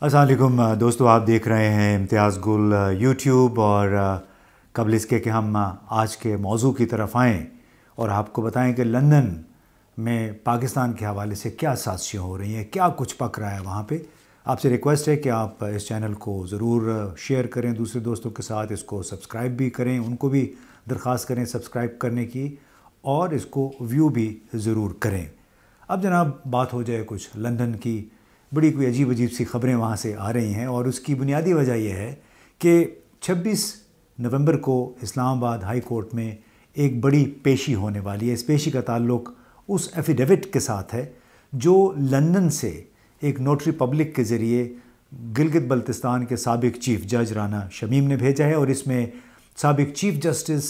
अस्सलाम वालेकुम दोस्तों, आप देख रहे हैं इम्तियाज़ गुल यूट्यूब। और कबल इसके कि हम आज के मौजू की तरफ आएँ और आपको बताएं कि लंदन में पाकिस्तान के हवाले से क्या साजिशें हो रही हैं, क्या कुछ पक रहा है वहाँ पे। आपसे रिक्वेस्ट है कि आप इस चैनल को ज़रूर शेयर करें दूसरे दोस्तों के साथ, इसको सब्सक्राइब भी करें, उनको भी दरख्वास्त करें सब्सक्राइब करने की, और इसको व्यू भी ज़रूर करें। अब जनाब बात हो जाए कुछ लंदन की। बड़ी कोई अजीब अजीब सी ख़बरें वहाँ से आ रही हैं और उसकी बुनियादी वजह यह है कि 26 नवंबर को इस्लामाबाद हाई कोर्ट में एक बड़ी पेशी होने वाली है। इस पेशी का ताल्लुक़ उस एफिडेविट के साथ है जो लंदन से एक नोटरी पब्लिक के ज़रिए गिलगित बल्तिस्तान के साबिक़ चीफ़ जज राना शमीम ने भेजा है। और इसमें साबिक़ चीफ़ जस्टिस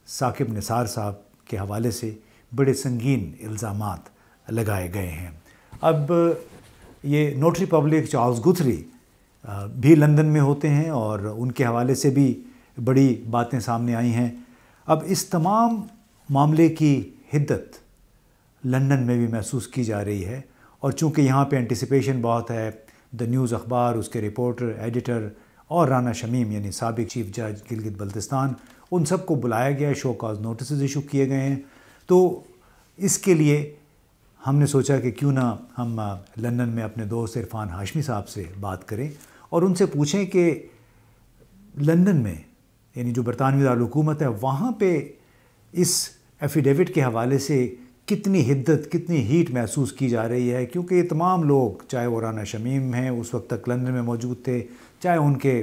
साकिब निसार साहब के हवाले से बड़े संगीन इल्ज़ामात लगाए गए हैं। अब ये नोटरी पब्लिक चार्ल्स गुथरी भी लंदन में होते हैं और उनके हवाले से भी बड़ी बातें सामने आई हैं। अब इस तमाम मामले की हिद्दत लंदन में भी महसूस की जा रही है, और चूँकि यहाँ पे एंटिसिपेशन बहुत है, द न्यूज़ अखबार, उसके रिपोर्टर, एडिटर और राना शमीम यानी साबिक़ चीफ़ जज गिलगित बल्तिस्तान, उन सब को बुलाया गया है, शो कॉज नोटिस इशू किए गए हैं। तो इसके लिए हमने सोचा कि क्यों ना हम लंदन में अपने दोस्त इरफान हाशमी साहब से बात करें और उनसे पूछें कि लंदन में यानी जो बरतानवी दारुल-हुकूमत है वहाँ पे इस एफिडेविट के हवाले से कितनी हिद्दत, कितनी हीट महसूस की जा रही है। क्योंकि ये तमाम लोग, चाहे वो राना शमीम हैं उस वक्त तक लंदन में मौजूद थे, चाहे उनके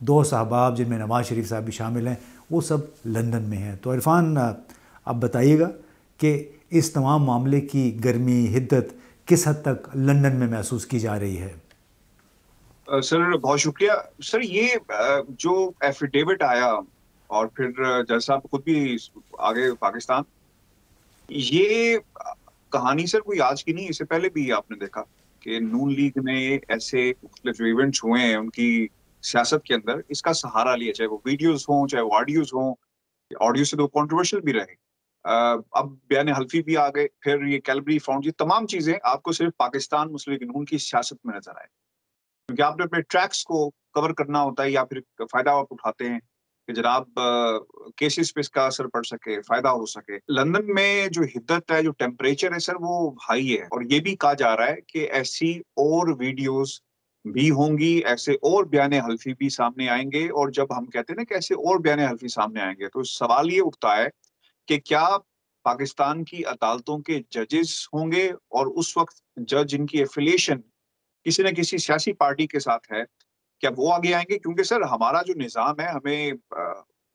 दोस्त अहबाब जिनमें नवाज़ शरीफ साहब भी शामिल हैं, वो सब लंदन में हैं। तो इरफान आप बताइएगा कि इस तमाम मामले की गर्मी, हिद्दत किस हद तक लंदन में महसूस की जा रही है? सर बहुत शुक्रिया। सर ये जो एफिडेविट आया और फिर जैसा आप खुद भी आगे पाकिस्तान, ये कहानी सर कोई आज की नहीं, इससे पहले भी आपने देखा कि नून लीग ने ऐसे मुख्तलिफ इवेंट्स हुए हैं उनकी सियासत के अंदर, इसका सहारा लिया, चाहे वो वीडियोज हों, चाहे वो ऑडियोज हों। ऑडियो से तो कंट्रोवर्शियल भी रहे। अब बयान हल्फी भी आ गए, फिर ये कैलबरी फाउंड, ये तमाम चीजें आपको सिर्फ पाकिस्तान मुस्लिम लीग नून की सियासत में नजर आए, क्योंकि आपने अपने ट्रैक्स को कवर करना होता है या फिर फायदा आप उठाते हैं कि जनाब केसेस पे इसका असर पड़ सके, फायदा हो सके। लंदन में जो हिद्दत है, जो टेम्परेचर है सर, वो हाई है। और ये भी कहा जा रहा है कि ऐसी और वीडियोस भी होंगी, ऐसे और बयान हल्फी भी सामने आएंगे। और जब हम कहते हैं ना कि ऐसे और बयान हल्फी सामने आएंगे, तो सवाल ये उठता है कि क्या पाकिस्तान की अदालतों के जजेस होंगे और उस वक्त जज जिनकी एफिलिएशन किसी न किसी सियासी पार्टी के साथ है, क्या वो आगे आएंगे? क्योंकि सर हमारा जो निज़ाम है, हमें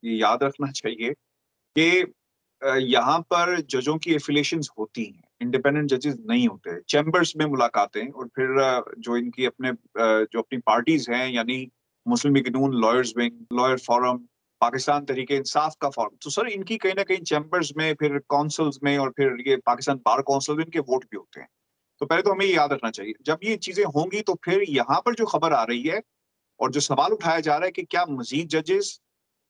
ये याद रखना चाहिए कि यहाँ पर जजों की एफिलिएशंस होती हैं, इंडिपेंडेंट जजेस नहीं होते। चैम्बर्स में मुलाकातें, और फिर जो इनकी जो अपनी पार्टीज हैं, यानी Muslim League Noon, lawyers wing, lawyer forum, Pakistan Tehreek Insaf का फोरम, तो सर इनकी कहीं ना कहीं चैम्बर्स में, फिर काउंसिल्स में, और फिर ये पाकिस्तान बार काउंसिल में इनके वोट भी होते हैं। तो पहले तो हमें ये याद रखना चाहिए, जब ये चीजें होंगी तो फिर यहाँ पर जो खबर आ रही है और जो सवाल उठाया जा रहा है कि क्या मजीद जजेस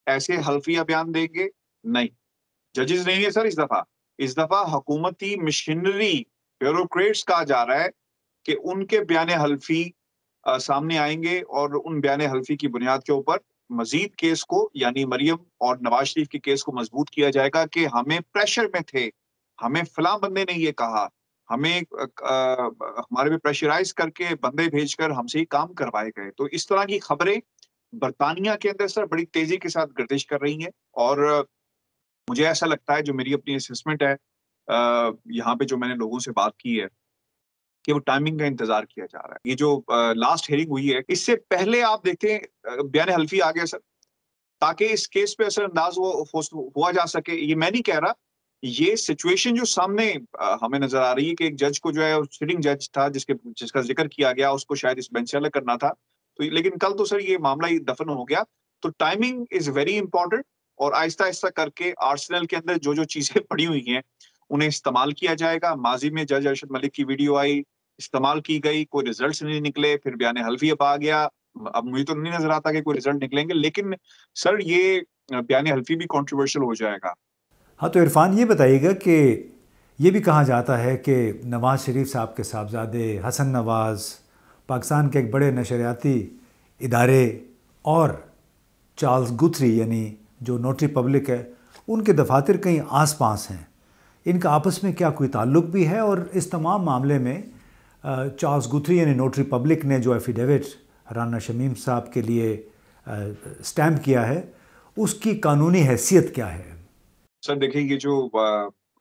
ऐसे हल्फिया बयान देंगे? नहीं, जजेस नहीं है सर। इस दफा हुकूमती मशीनरी, ब्यूरोक्रेट्स कहा जा रहा है कि उनके बयान हल्फी सामने आएंगे और उन बयान हल्फी की बुनियाद के ऊपर मजीद केस को, यानी मरियम और नवाज शरीफ के केस को मजबूत किया जाएगा कि हमें प्रेशर में थे, हमें फलां बंदे ने ये कहा, हमें हमारे पे प्रेशराइज करके बंदे भेजकर हमसे ही काम करवाए गए। तो इस तरह की खबरें बरतानिया के अंदर सर बड़ी तेजी के साथ गर्दिश कर रही हैं। और मुझे ऐसा लगता है, जो मेरी अपनी असेसमेंट है, यहाँ पे जो मैंने लोगों से बात की है, कि वो टाइमिंग का इंतजार किया जा रहा है। ये जो लास्ट हेयरिंग हुई है, इससे पहले आप देखते हैं बयान हल्फी आ गया सर, ताकि इस केस पे असरअंदाज हुआ जा सके। ये मैं नहीं कह रहा, ये सिचुएशन जो सामने हमें नजर आ रही है कि एक जज को जो है, सिटिंग जज था जिसका जिक्र किया गया, उसको शायद इस बेंच से अलग करना था। तो लेकिन कल तो सर ये मामला ही दफन हो गया। तो टाइमिंग इज वेरी इंपॉर्टेंट, और आहिस्ता आहिस्ता करके आर्सेनल के अंदर जो जो चीजें पड़ी हुई हैं उन्हें इस्तेमाल किया जाएगा। माजी में जज अरशद मलिक की वीडियो आई, इस्तेमाल की गई, कोई रिजल्ट नहीं निकले, फिर बयान हल्फी अब आ गया। अब मुझे तो नहीं नजर आता कि कोई रिजल्ट निकलेंगे, लेकिन सर ये बयान हल्फी भी कंट्रोवर्शियल हो जाएगा। हाँ, तो इरफान ये बताइएगा कि ये भी कहा जाता है कि नवाज़ शरीफ साहब के साहबजादे हसन नवाज़ پاکستان کے ایک بڑے نشریاتی ادارے اور چارلز گتھری یعنی جو نوٹری پبلک ہے ان کے دفاتر کہیں آس پاس ہیں، ان کا آپس میں کیا کوئی تعلق بھی ہے؟ اور اس تمام معاملے میں چارلز گتھری یعنی نوٹری پبلک نے جو ایفیڈیوٹ رانا شمیم صاحب کے لیے سٹیمپ کیا ہے اس کی قانونی حیثیت کیا ہے؟ سر دیکھیں، یہ جو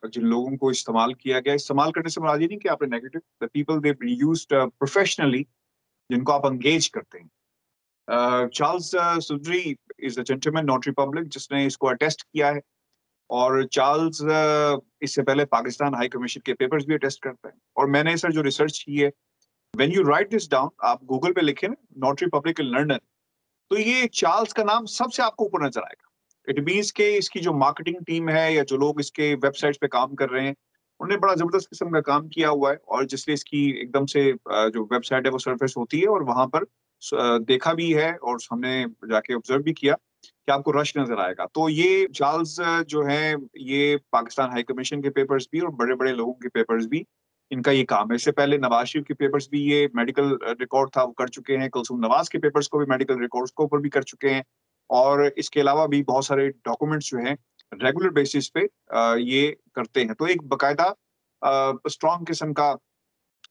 جن لوگوں کو استعمال کیا گیا، استعمال کرنے سے مراد یہ نہیں کہ آپ نے negative, the people they used professionally، جن کو آپ انگیج کرتے ہیں۔ چارلز سودری از اے جینٹلمین نوٹری پبلک جس نے اس کو اٹیسٹ کیا ہے، اور چارلز اس سے پہلے پاکستان ہائی کمیشن کے پیپرز بھی اٹیسٹ کرتا ہے۔ اور میں نے سر جو ریسرچ کی ہے، when you right this down, آپ گوگل پہ لکھیں نا نوٹری پبلک ان لنڈن، تو یہ چارلز کا نام سب سے آپ کو اوپر نظر آئے گا۔ اٹ مینس کہ اس کی جو مارکیٹنگ ٹیم ہے یا جو لوگ اس کے ویب سائٹس پہ کام کر رہے ہیں، انہوں نے بڑا زبردست قسم کا کام کیا ہوا ہے، اور جس لیے اس کی ایک دم سے جو ویب سائٹ ہے وہ سرفیس ہوتی ہے، اور وہاں پر دیکھا بھی ہے اور ہم نے جا کے آبزرو بھی کیا کہ آپ کو رش نظر آئے گا۔ تو یہ چارلز جو ہے، یہ پاکستان ہائی کمیشن کے پیپرز بھی اور بڑے بڑے لوگوں کے پیپرز بھی ان کا یہ کام ہے۔ اس سے پہلے نواز شریف کے پیپرز بھی یہ میڈیکل ریکارڈ تھا وہ کر چکے ہیں، کلثوم نواز کے پیپرز کو بھی میڈیکل ریکارڈز کو اوپر بھی کر چکے ہیں، اور اس کے علاوہ بھی بہت سارے ڈاکومنٹس جو ہیں ریگولر بیسس پہ یہ کرتے ہیں۔ تو ایک باقاعدہ اسٹرانگ قسم کا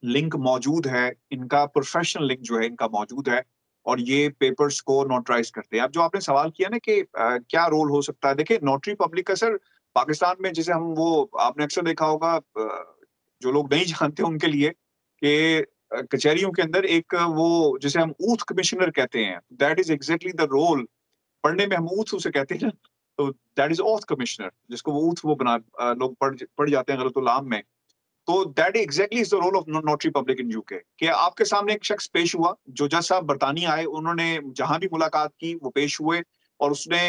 لنک موجود ہے، ان کا پروفیشنل لنک جو ہے ان کا موجود ہے، اور یہ پیپرز کو نوٹرائز کرتے ہیں۔ اب جو آپ نے سوال کیا نا کہ کیا رول ہو سکتا ہے، دیکھیں نوٹری پبلک کا سر پاکستان میں جسے ہم وہ آپ نے اکثر دیکھا ہوگا، جو لوگ نہیں جانتے ان کے لیے، کہ کچہریوں کے اندر ایک وہ جسے ہم اوتھ کمشنر کہتے ہیں، that is exactly the rule, پڑھنے میں ہم اوتھ اسے کہتے ہیں نا، تو دیٹ از اوتھ کمشنر، جس کو وہ اوتھ وہ بنا لوگ پڑھ جاتے ہیں غلط اللام میں، تو that exactly is the rule of notary public in UK, کہ آپ کے سامنے ایک شخص پیش ہوا، جو جج صاحب برطانیہ آئے، انہوں نے جہاں بھی ملاقات کی وہ پیش ہوئے، اور اس نے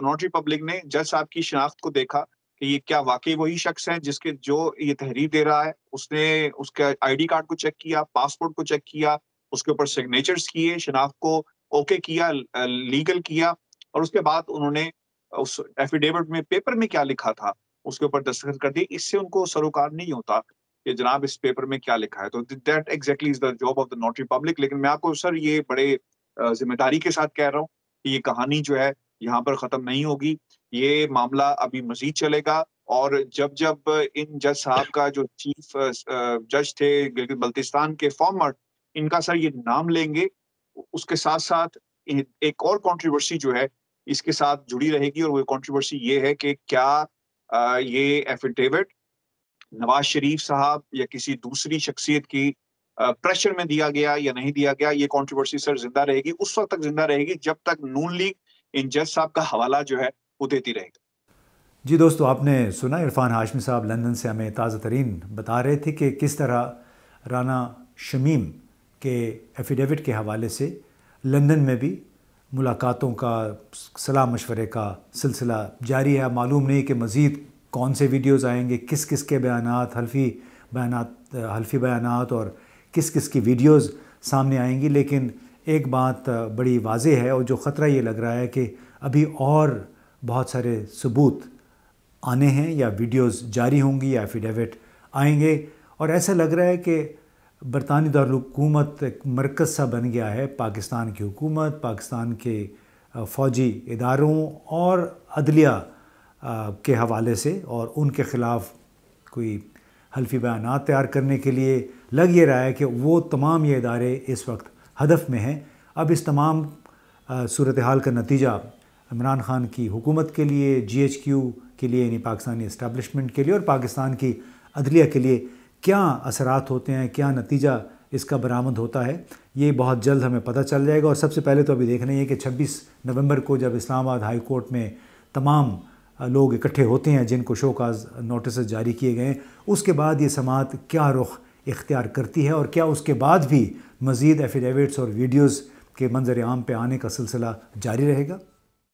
نوٹری پبلک نے جج صاحب کی شناخت کو دیکھا کہ یہ کیا واقعی وہی شخص ہے جس کے جو یہ تحریر دے رہا ہے، اس نے اس کے آئی ڈی کارڈ کو چیک کیا، پاسپورٹ کو چیک کیا، اس کے اوپر سگنیچرز کیے، شناخت کو اوکے کیا، لیگل کیا، اور اس کے بعد انہوں نے اس ایفیڈیوٹ میں پیپر میں کیا لکھا تھا اس کے اوپر دستخط کر دی۔ اس سے ان کو سروکار نہیں ہوتا کہ جناب اس پیپر میں کیا لکھا ہے، تو that exactly is the job of the notary public. لیکن میں آپ کو سر یہ بڑے ذمہ داری کے ساتھ کہہ رہا ہوں کہ یہ کہانی جو ہے یہاں پر ختم نہیں ہوگی، یہ معاملہ ابھی مزید چلے گا، اور جب ان جج صاحب کا جو چیف جج تھے گلگت بلتستان کے فارمر، ان کا سر یہ نام لیں گے، اس کے ساتھ ساتھ ایک اور کنٹروورسی جو ہے اس کے ساتھ جڑی رہے گی، اور وہ کنٹروورسی یہ ہے کہ کیا یہ ایفیڈیوٹ نواز شریف صاحب یا کسی دوسری شخصیت کی پریشر میں دیا گیا یا نہیں دیا گیا۔ یہ کنٹروورسی سر زندہ رہے گی، اس وقت تک زندہ رہے گی جب تک نون لیگ ان جج صاحب کا حوالہ جو ہے وہ دیتی رہے گی۔ جی دوستو، آپ نے سنا عرفان ہاشمی صاحب لندن سے ہمیں تازہ ترین بتا رہے تھے کہ کس طرح رانا شمیم کے ایفیڈیوٹ کے حوالے سے لندن میں بھی ملاقاتوں کا صلاح مشورے کا سلسلہ جاری ہے۔ معلوم نہیں کہ مزید کون سے ویڈیوز آئیں گے، کس کس کے بیانات، حلفی بیانات اور کس کس کی ویڈیوز سامنے آئیں گی، لیکن ایک بات بڑی واضح ہے اور جو خطرہ یہ لگ رہا ہے کہ ابھی اور بہت سارے ثبوت آنے ہیں، یا ویڈیوز جاری ہوں گی، یا ایفیڈیوٹ آئیں گے، اور ایسا لگ رہا ہے کہ برطانوی دارالحکومت ایک مرکز سا بن گیا ہے۔ پاکستان کی حکومت، پاکستان کے فوجی اداروں اور عدلیہ کے حوالے سے، اور ان کے خلاف کوئی حلفی بیانات تیار کرنے کے لیے لگ یہ رہا ہے کہ وہ تمام یہ ادارے اس وقت ہدف میں ہیں۔ اب اس تمام صورتحال کا نتیجہ عمران خان کی حکومت کے لیے، جی ایچ کیو کے لیے یعنی پاکستانی اسٹیبلشمنٹ کے لیے، اور پاکستان کی عدلیہ کے لیے کیا اثرات ہوتے ہیں، کیا نتیجہ اس کا برآمد ہوتا ہے، یہ بہت جلد ہمیں پتہ چل جائے گا۔ اور سب سے پہلے تو ابھی دیکھنا یہ کہ 26 نومبر کو جب اسلام آباد ہائی کورٹ میں تمام لوگ اکٹھے ہوتے ہیں جن کو شو کاز نوٹسز جاری کیے گئے ہیں، اس کے بعد یہ سماعت کیا رخ اختیار کرتی ہے، اور کیا اس کے بعد بھی مزید ایفیڈیوٹس اور ویڈیوز کے منظر عام پہ آنے کا سلسلہ جاری رہے گا۔